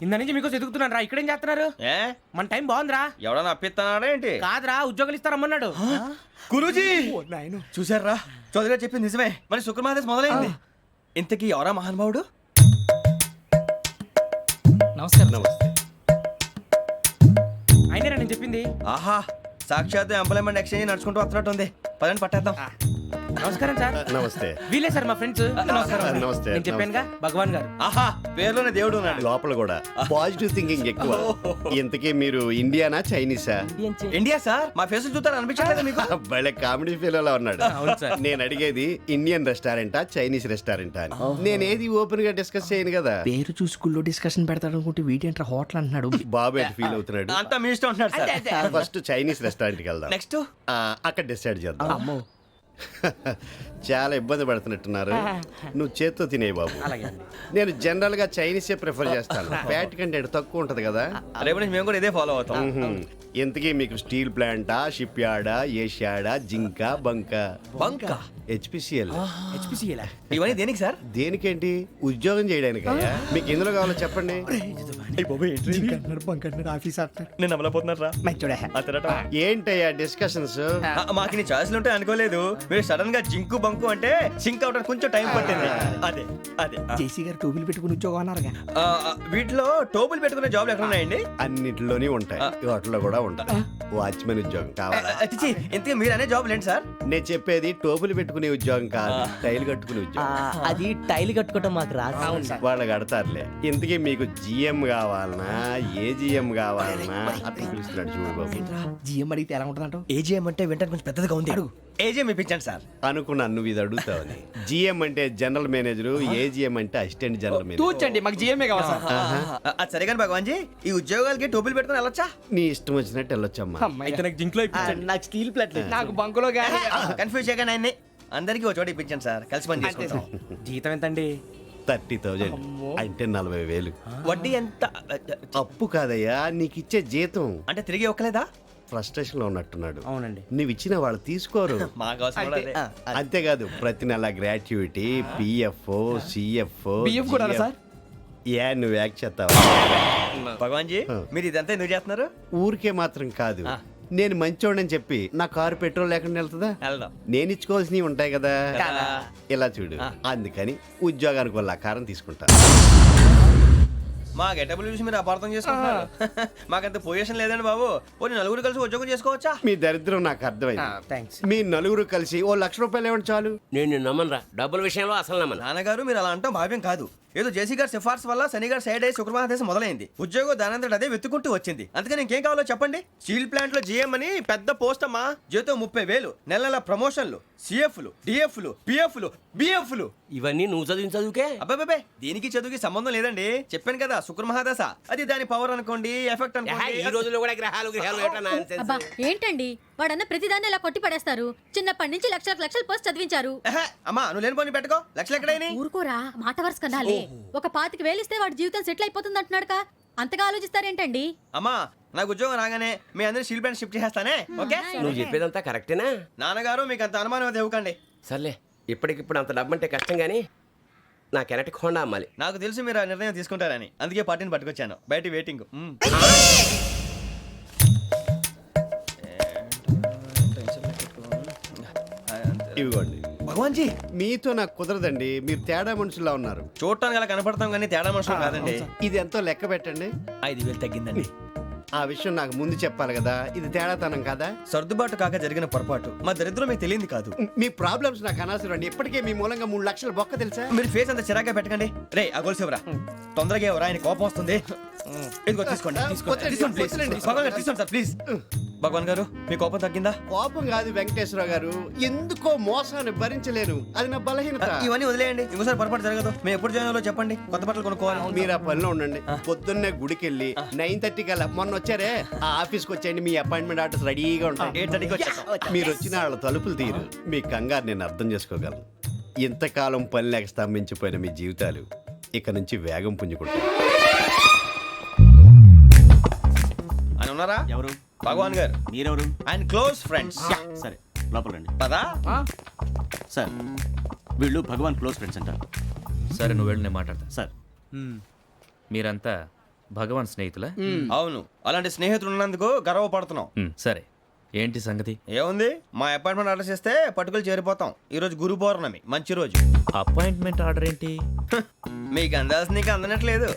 ఇంత నుంచి మీకు ఎదుగుతున్నాను రా. ఇక్కడేం చేస్తున్నారు? ఏ మన టైం బాగుందిరా. ఎవడన్నా అప్పిస్తున్నాడా ఏంటి? కాదురా, ఉద్యోగాలు ఇస్తారమ్మన్నాడు. గురూజీ చూసారా, చౌదరి గారు చెప్పింది నిజమే. మరి శుక్రమాదేశ్ మొదలైంది. ఇంతకీ ఎవరా మహానుభావుడు? నమస్కారం. నమస్తే. అయినరా నేను చెప్పింది. ఆహా, సాక్షాత్ ఎంప్లాయ్మెంట్ ఎక్స్చేంజ్ నడుచుకుంటూ వస్తున్నట్టు ఉంది. పదండి పట్టేద్దాం. నమస్కారం సార్. నమస్తే. వీలే సార్ మా ఫ్రెండ్స్. నమస్కారం. నమస్తే. నేను చెప్పానుగా భగవాన్ గారు. ఆహా, పేర్లోనే దేవుడు ఉన్నాడు. లోపల కూడా పాజిటివ్ థింకింగ్ ఎక్కువ. ఇంతకీ మీరు ఇండియానా చైనీసా? India sir. మా ఫేస్ చూస్తారు అనిపించలేదు మీకు? భలే కామెడీ ఫీల్ అలా ఉన్నాడు. అవును సార్. నేను అడిగేది ఇండియన్ రెస్టారెంటా చైనీస్ రెస్టారెంటా అని. నేనేది ఓపెన్ గా డిస్కస్ చేయను కదా. పేరు చూసి స్కూల్లో డిస్కషన్ పెడతాడు అనుకుంటే వీటేంట్రా హోటల్ అంటున్నాడు. బాబు ఎట్ ఫీల్ అవుతున్నాడు. అంతా మీ ఇష్టం ఉంటున్నాడు సార్. ఫస్ట్ చైనీస్ రెస్టారెంట్ కి వెళ్దాం. నెక్స్ట్ అక్కడ డిసైడ్ చేద్దాం. అమ్మో, చాలా ఇబ్బంది పడుతున్నట్టున్నారు. నువ్వు చేత్తో తినే బాబు. అలాగే అండి. నేను జనరల్ గా చైనీసే ప్రిఫర్ చేస్తాను. ఫ్యాట్ కంటెంట్ తక్కువ ఉంటది కదా. రేపు నుంచి మేము కూడా ఇదే ఫాలో అవుతాం. ఇంతకీ మీకు స్టీల్ ప్లాంటా, షిప్ యార్డా, ఏషియాడా, జింక, బంకా? బంక హెచ్పిసిఎల్. హెచ్పిసిఎలా? ఇవన్నీ దేనికి సార్? దేనికేంటి? ఉద్యోగం చేయడానికి. మీకు ఎందులో కావాలో చెప్పండి. నేను అమలపోతున్నారా? ఏంటయ్యా డిస్కషన్స్? మాకు నీ ఛాయిస్లు ఉంటాయి అనుకోలేదు. మీరు సడన్ గా జింకు బంకు అంటే సింక్ అవడానికి కొంచెం టైం పట్టింది. అదే అదే జేసీ గారు టోపీలు పెట్టుకుని ఉద్యోగం అన్నారుగా. వీటిలో టోపులు పెట్టుకునే జాబ్లు ఎక్కడ ఉన్నాయండి? అన్నిటిలోనే ఉంటాయి, వాటిలో కూడా ఉంటాయి. వాచ్మెన్ ఉద్యోగం కావాలా? ఇంతకీ మీరు అనే జాబ్ ఏంటి సార్? నేను చెప్పేది టోపులు పెట్టుకునే ఉద్యోగం కాదు, టైల్ కట్టుకునే ఉద్యోగం. అది టైల్ కట్టుకోవటం మాకు రాదు. వాళ్ళు కడతారులే. ఇంతకీ మీకు జిఎం కావాలనా, ఏ జిఎం కావాలనా? అట్లా పిలుస్తున్నాడు చూడు బాబు. జిఎం అడిగితే ఎలా ఉంటుందంట? ఏజీఎం అంటే వెంటనే కొంచెం పెద్దదిగా ఉంది. ఏజీఎం ఇప్పించండి సార్. అనుకున్నాను నువ్వు ఇది అడుగుతావని. జిఎం అంటే జనరల్ మేనేజర్, ఏజిఎం అంటే అసిస్టెంట్ జనరల్ మేనేజర్. తూచండి, మాకు జిఎంఏ కావాలి సార్. అది సరే కానీ భగవాన్ జీ, ఈ ఉద్యోగాలకి టోపులు పెట్టుకుని వెళ్ళొచ్చా? నీ ఇష్టం వచ్చినట్టు వెళ్ళొచ్చమ్మా. అయితే నాకు జింక్లో ఇప్పించండి. నాకు స్టీల్ ప్లేట్ నాకు బంకులో గానీ కన్ఫ్యూజ్ చేయగానే ఆయన్ని అందరికీ ఒక చోట ఇప్పించండి సార్. కలిసి పని చేసుకుంటాం. జీతం ఎంతండి? 30,000 అంటే 40,000. వడ్డీ ఎంత? అప్పు కాదయ్యా, నీకు ఇచ్చే జీతం. అంటే తిరిగి ఒక్కలేదా? ఫ్రస్ట్రేషన్ లో ఉన్నట్టున్నాడు. అవునండి. నువ్వు ఇచ్చిన వాళ్ళు తీసుకోరు. మాకు అవసరం కూడా అదే. అంతేకాదు ప్రతి నెల గ్రాట్యుటీ, పిఎఫ్, సిఎఫ్. బియ్యం కూడా సార్? ఏ నువ్వు యాక్ట్ చేస్తావా? భగవాన్ జీ, మీరు ఇదంతా ఎందుకు చేస్తున్నారు? ఊరికే మాత్రం కాదు, నేను మంచోడని చెప్పి నా కారు పెట్రోల్ లేకుండా వెళ్తుందా? వెళ్దాం. నేను ఇచ్చుకోవాల్సినవి ఉంటాయి కదా. కదా. ఇలా చూడు, అందుకని ఉద్యోగానికి వాళ్ళ ఆకారం తీసుకుంటా. మా గెటబుల్ చూసి మీరు అపార్థం చేసుకుంటున్నారు. మాకంత పొజిషన్ లేదండి బాబు. పోనీ నలుగురు కలిసి ఉద్యోగం చేసుకోవచ్చా? మీ దరిద్రం నాకు అర్థమైంది. థ్యాంక్స్. మీ నలుగురు కలిసి ఓ ₹1,00,000 ఇవ్వండి చాలు. నేను నమ్మనరా, డబ్బుల విషయంలో అసలు నమ్మను. నాన్నగారు మీరు అలా అంటాం భావ్యం కాదు. ఏదో జేసీ గారి సిఫార్సు వల్ల శని గారు సైడ్ అయ్యి శుక్రవారం మొదలైంది. ఉద్యోగం దానంతటి అదే వెతుకుంటూ వచ్చింది. అందుకని ఇంకేం కావాలో చెప్పండి. స్టీల్ ప్లాంట్ లో జీఎం అని పెద్ద పోస్ట్ అమ్మా. జీతం 30,000, నెల నెల ప్రమోషన్లు, సిఎఫ్లు, డిఎఫ్లు, పిఎఫ్లు, బిఎఫ్లు. ఇవన్నీ నువ్వు చదివిన చదువుకే. అబ్బాబే, దీనికి చదువుకి సంబంధం లేదండి. చెప్పాను కదా, శుక్ర మహాదశ. అది దాని పవర్ అనుకోండి, ఎఫెక్ట్ ఈ అనుకోండి. రోజుల్లో కూడా గ్రహాలు ఏటా nonsense? అబ్బా ఏంటండి వాడన్న ప్రతిదాన్ని ఇలా కొట్టి పడేస్తారు. చిన్నప్పటి నుంచి లక్షలు పోస్ట్ చదివించారు. అమ్మా నువ్వు లేని పోనీ పెట్టుకో. లక్షలు ఎక్కడైనా ఊరుకోరా, మాట వరుస కదాలే. ఒక 25,000 ఇస్తే వాడి జీవితం సెటిల్ అయిపోతుంది అంటున్నాడుకా. అంతగా ఆలోచిస్తారేంటండి? అమ్మా నాకు ఉద్యోగం రాగానే మీ అందరినీ స్టీల్ ప్లాంట్ షిఫ్ట్ చేస్తానే. ఓకే? నువ్వు చెప్పేదంతా కరెక్టేనా? నాన్నగారు మీకు అంత అనుమానం అది ఇవ్వకండి. సర్లే, ఇప్పటికిప్పుడు అంత డబ్బు అంటే కష్టం కానీ నా కెనటిక్ హోండా అమ్మాలి. నాకు తెలుసు మీరు ఆ నిర్ణయం తీసుకుంటారని, అందుకే పార్టీని పట్టుకొచ్చాను. బయట వెయిటింగ్. ఇవ్వండి. భగవాన్ జీ, మీతో నాకు కుదరదండి, మీరు తేడా మనుషుల్లా ఉన్నారు. చూడటానికి అలా కనపడతాం కానీ తేడా మనుషులు కాదండి. ఇది ఎంతో లెక్క పెట్టండి. 5,000 తగ్గిందండి. ఆ విషయం నాకు ముందు చెప్పాలి కదా. ఇది తేడాతనం కదా. సర్దుబాటు కాక జరిగిన పొరపాటు. మా దరిద్రం మీకు తెలియంది కాదు. మీ ప్రాబ్లమ్స్ నాకు అనవసరం అండి. ఇప్పటికే మీ మూలంగా 3 లక్షల బొక్క తెలుసా. మీరు ఫేస్ అంత చిరాగ్గా పెట్టకండి. రే ఆ గొలుసు ఎవరా? తొందరగా ఎవరా, ఆయన కోపం వస్తుంది. ఇదిగో తీసుకోండి. తీసుకోండి ప్లీజ్. భగవాన్ గారు తీసుకోండి సార్ ప్లీజ్. భగవాన్ గారు మీ కోపం తగ్గిందా? కోపం కాదు వెంకటేశ్వర గారు, ఎందుకో మోసాన్ని భరించలేను, అది నా బలహీనత. ఇవన్నీ వదిలేయండి, ఇంకోసారి పొరపాటు జరగదు. మేము ఎప్పుడు జాయిన్ అవ్వాలో చెప్పండి, కొత్త బట్టలు కొనుక్కోవాలి. మీరు ఆ పనిలో ఉండండి. పొద్దున్నే గుడికి వెళ్ళి 9:30 కల్లా, మొన్న వచ్చారే ఆ ఆఫీస్కి వచ్చేయండి. మీ అపాయింట్మెంట్ ఆర్డర్స్ రెడీగా ఉంటాయి. 8:30కి వచ్చేస్తాం. మీరు వచ్చిన వాళ్ళ తలుపులు తీరు. మీ కంగారు నేను అర్థం చేసుకోగలను. ఇంతకాలం పని లేక స్తంభించిపోయిన మీ జీవితాలు ఇక నుంచి వేగం పుంజుకుంటాయి. ఆయన ఉన్నారా? ఎవరు? భగవాన్ గారు. మీరెవరు? ఆయన క్లోజ్ ఫ్రెండ్స్. సరే లోపల రండి. పదా సార్ వీళ్ళు భగవాన్ క్లోజ్ ఫ్రెండ్స్ అంటారు. సరే నువ్వు వెళ్ళి నేను మాట్లాడతా. సార్ మీరంతా భగవాన్ స్నేహితులా అవును, అలాంటి స్నేహితులు ఉన్నందుకు గర్వపడుతున్నాం. సరే, ఏంటి సంగతి? ఏముంది, మా అపాయింట్మెంట్ ఆర్డర్ చేస్తే పట్టుకులు చేరిపోతాం. ఈ రోజు గురు పౌర్ణమి, మంచి రోజు. అపాయింట్మెంట్ ఆర్డర్ ఏంటి? మీకు అందాల్సిన నీకు అందనట్లేదు.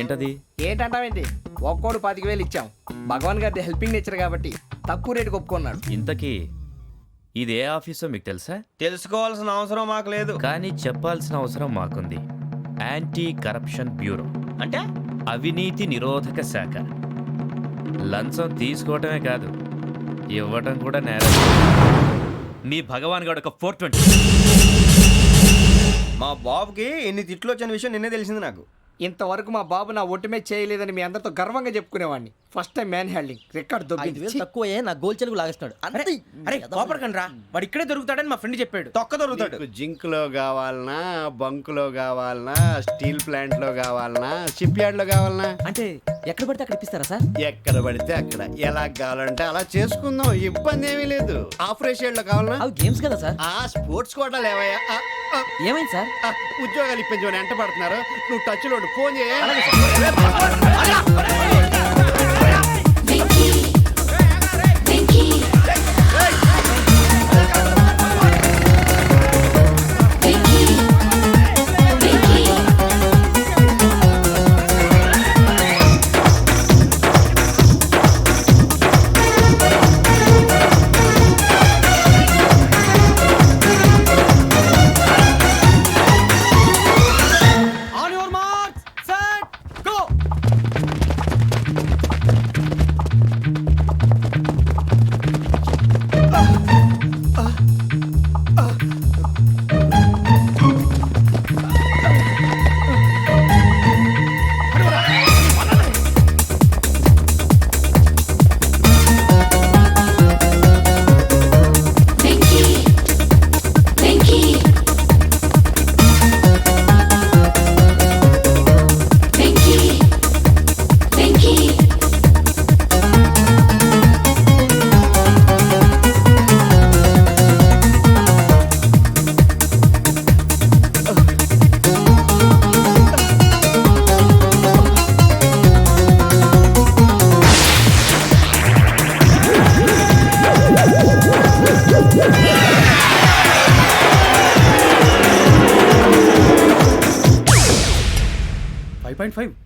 ఏంటది? ఏంటంటావేంటి? ఒక్కోడు 25,000 ఇచ్చాం. భగవాన్ గారి హెల్పింగ్ నేచర్ కాబట్టి తక్కువ రేటుకి ఒప్పుకున్నాడు. ఇంతకీ ఇది ఏ ఆఫీసో మీకు తెలుసా? తెలుసుకోవాల్సిన అవసరం మాకు లేదు. కానీ చెప్పాల్సిన అవసరం మాకుంది. యాంటీ కరప్షన్ బ్యూరో, అంటే అవినీతి నిరోధక శాఖ. లంచం తీసుకోవటమే కాదు, ఇవ్వటం కూడా నేరం. మీ భగవాన్ గారు ఒక 420. మా బాబుకి ఎన్ని తిట్లు వచ్చిన విషయం నిన్నే తెలిసింది నాకు. ఇంతవరకు మా బాబు నా ఒట్టుమే చేయలేదని మీ అందరితో గర్వంగా చెప్పుకునేవాడిని. First time man handing record 5,000 దొబ్బింది. తక్కువే నా గోల్ చెలుగు లాగేస్తున్నాడు. అరే అరే కోపడకండి రా, వాడు ఇక్కడే దొరుకుతాడని మా ఫ్రెండ్ చెప్పాడు. తొక్క దొరుకుతాడు. మీకు జింక్లో కావాలనా, బంకులో కావాలనా, స్టీల్ ప్లాంట్లో కావాలనా, షిప్ యార్డ్లో కావాలనా? అంటే ఎక్కడ పడితే అక్కడ ఇప్పిస్తారా సార్? ఎక్కడ పడితే అక్కడ, ఎలా కావాలంటే అలా చేసుకుందాం, ఇబ్బంది ఏమీ లేదు. ఆపరేషన్లో కావాలనా? అవి గేమ్స్ కదా సార్. ఆ స్పోర్ట్స్ కోటా లేవయ్యా. ఏమైంది సార్? ఉద్యోగాలు ఇప్పించమని ఎంట పడుతున్నారు. నువ్వు టచ్లో ఉండు, ఫోన్ చేయ. On your marks, set, go.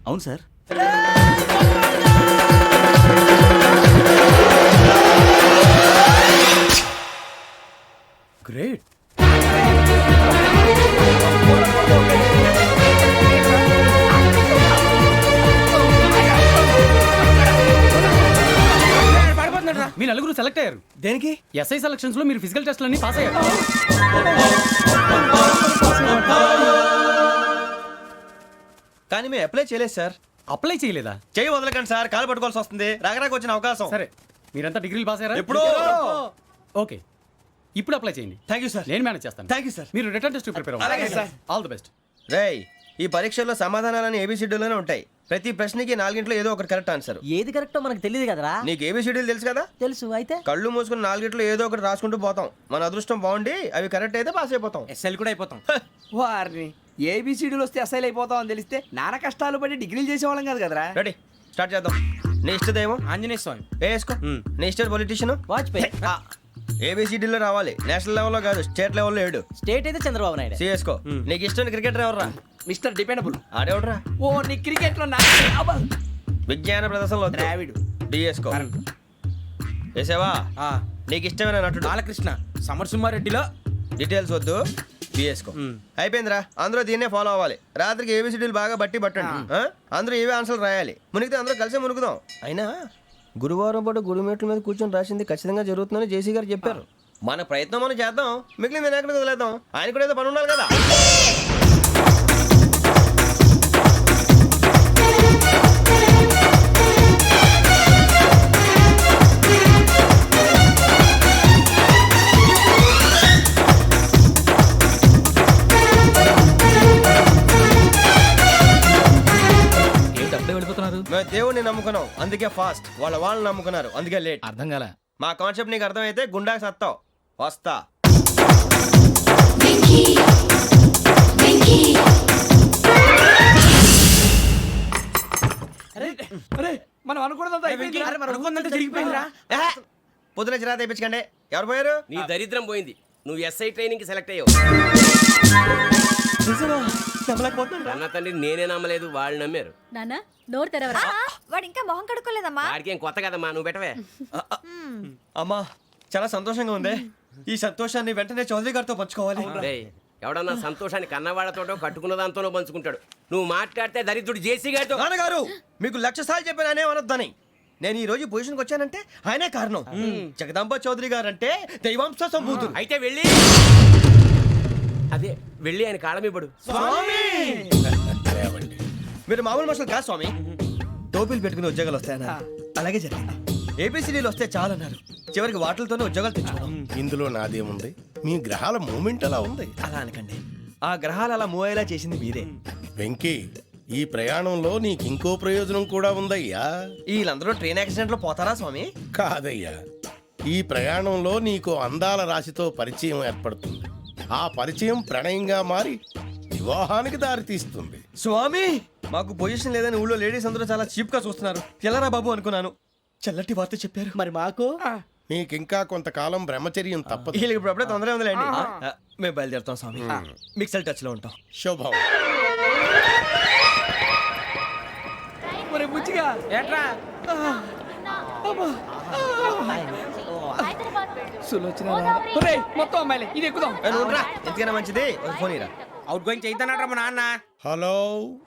అవును సార్. గ్రేట్. మీ నలుగురు సెలెక్ట్ అయ్యారు. దేనికి? ఎస్ఐ సెలక్షన్స్ లో మీరు ఫిజికల్ టెస్ట్ అన్ని పాస్ అయ్యారు. కానీ మేము అప్లై చేయలేదు సార్. అప్లై చేయలేదా? చేయి వదలకండి సార్, కాలు పట్టుకోవాల్సి వస్తుంది. రాగరాకు వచ్చిన అవకాశం. సరే, మీరంతా డిగ్రీలు పాస్ అయ్యారా? ఎప్పుడో. ఓకే, ఇప్పుడు అప్లై చేయండి. Thank you sir. నేను మేనేజ్ చేస్తాను. Thank you sir. మీరు రిటర్న్ టెస్ట్ ప్రిపేర్ అలాగే అవ్వండి. సార్. All the best. రేయ్, ఈ పరీక్షల్లో సమాధానాలని ఏబిసిడ్యూల్లోనే ఉంటాయి. ప్రతి ప్రశ్నకి 4 ఏదో ఒకటి కరెక్ట్ ఆన్సర్. ఏది కరెక్టో మనకు తెలియదు కదరా. నీకు ఏబిసిడ్యూల్ తెలుసు కదా? తెలుసు. అయితే కళ్ళు మూసుకుని 4 ఏదో ఒకటి రాసుకుంటూ పోతాం. మన అదృష్టం బాగుండి అవి కరెక్ట్ అయితే పాస్ అయిపోతాం. ఎస్ఎల్ కూడా అయిపోతాం. వారిని ఏబిసిడీలు వస్తే అసైల్ అయిపోతాం అని తెలిస్తే నాన్న కష్టాలు పడి డిగ్రీలు చేసేవాళ్ళం కాదు కదరా. రెడీ, స్టార్ట్ చేద్దాం. నీ ఇష్టదేమో ఆంజనేయ స్వామి. వేసుకో. నీ ఇష్ట పొలిటీషియన్ వాజ్పేయి. ఏబిసిడీలో రావాలి, నేషనల్ లెవెల్లో కాదు, స్టేట్ లెవెల్లో 7. స్టేట్ అయితే చంద్రబాబు నాయుడు. సిఎస్కో. నీకు ఇష్టం క్రికెటర్ ఎవర్రా? Mister dependable. ఆడేవడరా? ఓ నీ క్రికెట్ లో విజ్ఞాన ప్రదర్శనలో ద్రావిడు. డిఎస్కో. వేసావా? నీకు ఇష్టమైన నటుడు? బాలకృష్ణ. సమర్సింహారెడ్డిలో డీటెయిల్స్ వద్దు, బిఎస్కో. అయిపోయిందిరా, అందరూ దీన్నే ఫాలో అవ్వాలి. రాత్రికి ఏబిసిడీలు బాగా బట్టి పట్టండి. అందరూ ఏవే ఆన్సర్లు రాయాలి. మునిగితే అందరూ కలిసి మునుగుదాం. అయినా గురువారం పాటు గురుమేట్ల మీద కూర్చొని రాసింది ఖచ్చితంగా జరుగుతుందని జేసీ గారు చెప్పారు. మన ప్రయత్నం మనం చేద్దాం, మిగిలింది ఎక్కడికి వదిలేద్దాం. ఆయన కూడా ఏదో పని ఉండాలి కదా. మేము దేవుడిని నమ్ముకున్నాం, అందుకే ఫాస్ట్. వాళ్ళని నమ్ముకున్నారు, అందుకే లేట్. అర్థం కాల. మా కాన్సెప్ట్ నీకు అర్థమైతే గుండాకి సత్తావు. వస్తా. అరే మనం అనుకున్నదంతా అయిపోయింది. అరే, మరి అనుకున్నదంతా జరిగిపోయిందిరా. ఏహే, పొద్దున చిరా తెప్పించకండి. ఎవరు పోయారు? నీ దరిద్రం పోయింది. నువ్వు ఎస్ఐ ట్రైనింగ్ కి సెలెక్ట్ అయ్యావు. అన్న తండ్రి నేనే నమ్మలేదు, వాళ్ళు నమ్మారు. నాన్న నోరు తెరవరా. వాడు ఇంకా మొహం కడుక్కోలేదమ్మా. వాడికి ఏం కొత్త కదమ్మా, నువ్వు పెట్టవే. అమ్మా చాలా సంతోషంగా ఉంది. ఈ సంతోషాన్ని వెంటనే చౌదరి గారితో పంచుకోవాలి. డేయ్, ఎవడన్నా సంతోషాన్ని కన్నవాళ్లతోటో కట్టుకున్న దాంతోనో పంచుకుంటాడు. నువ్వు మాట్లాడితే దరిద్రుడు జేసీ గారితో. నాన్నగారు మీకు 1,00,000 సార్లు చెప్పాను అనే అనొద్దని. నేను ఈ రోజు పొజిషన్కి వచ్చానంటే ఆయనే కారణం. జగదాంబ చౌదరి గారు అంటే దైవాంశ సంభూతుడు. అయితే వెళ్ళి అదే వెళ్ళి ఆయన కాళమివ్వడు. స్వామి మీరు మామూలు మనుషులు కాదు స్వామి. టోపీలు పెట్టుకుని ఉద్యోగాలు వస్తాయన్నారు, అలాగే జరిగింది. ఏపీసీడీలు వస్తే చాలన్నారు, చివరికి వాటిలతోనే ఉద్యోగాలు తెచ్చుకున్నాం. ఇందులో నాదేముంది, మీ గ్రహాల మూమెంట్ అలా ఉంది. అలా అనకండి, ఆ గ్రహాలు అలా మూవ్ అయ్యేలా చేసింది మీరే. వెంకీ, ఈ ప్రయాణంలో నీకు ఇంకో ప్రయోజనం కూడా ఉందయ్యా. వీళ్ళందరూ ట్రైన్ యాక్సిడెంట్ లో పోతారా స్వామి? కాదయ్యా, ఈ ప్రయాణంలో నీకు అందాల రాశితో పరిచయం ఏర్పడుతుంది. ఆ పరిచయం ప్రణయంగా మారి వివాహానికి దారితీస్తుంది. స్వామి మాకు పొజిషన్ లేదని ఊళ్ళో లేడీస్ అందరూ చాలా చీప్ గా చూస్తున్నారు. ఎలారా బాబు అనుకున్నాను, చల్లటి వార్త చెప్పారు. మరి మాకు నీకింకా కొంతకాలం బ్రహ్మచర్యం తప్పదు. వీళ్ళకి ఇప్పుడు అప్పుడే తొందరగా ఉందిలేండి. మేము బయలుదేరుతాం స్వామి, మిక్సల్ టచ్ లో ఉంటాం. శుభం. ఒరే బుచ్చిగా ఏట్రా సులోచన ఒరే మొత్తం అమ్మాయిలే, ఇది ఎక్కుదాం. ఎందుకైనా మంచిది ఒక ఫోన్ ఇరా. అవుట్ గోయింగ్ చేద్దానట్రా మా నాన్న. హలో,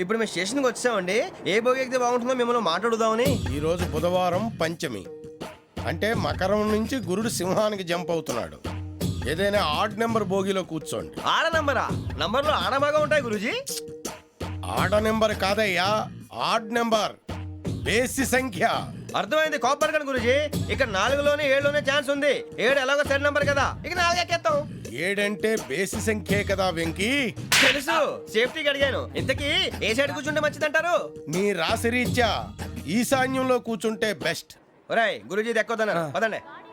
ఇప్పుడు మేము స్టేషన్కి వచ్చామండి. ఏ బోగి ఎక్కితే బాగుంటుందో మిమ్మల్ని మాట్లాడుదామని. ఈరోజు బుధవారం పంచమి, అంటే మకరం నుంచి గురుడు సింహానికి జంప్ అవుతున్నాడు. ఏదైనా ఆడ్ నెంబర్ బోగిలో కూర్చోండి. ఆడ నంబరా? నంబర్లో ఆడ బాగా ఉంటాయి గురూజీ. ఆడ నెంబర్ కాదయ్యా, ఆడ్ నెంబర్, బేసి సంఖ్య. అర్థమైంది, కాపర్ కానీ గురూజీ. ఇక్కడ 4లోనే 7లోనే ఛాన్స్ ఉంది. 7 ఎలాగో సెడ్ నంబర్ కదా, ఇక 4 ఎక్కేస్తాం. 7 అంటే బేసి సంఖ్యే కదా వెంకీ. తెలుసు, సేఫ్టీకి అడిగాను. ఇంతకీ ఏ సైడ్ కూర్చుంటే మంచిదంటారు? నీ రాశి రీత్యా ఈశాన్యంలో కూర్చుంటే బెస్ట్. ఒరాయ్ గురూజీ దెక్కొద్దన్నారు, పదండి.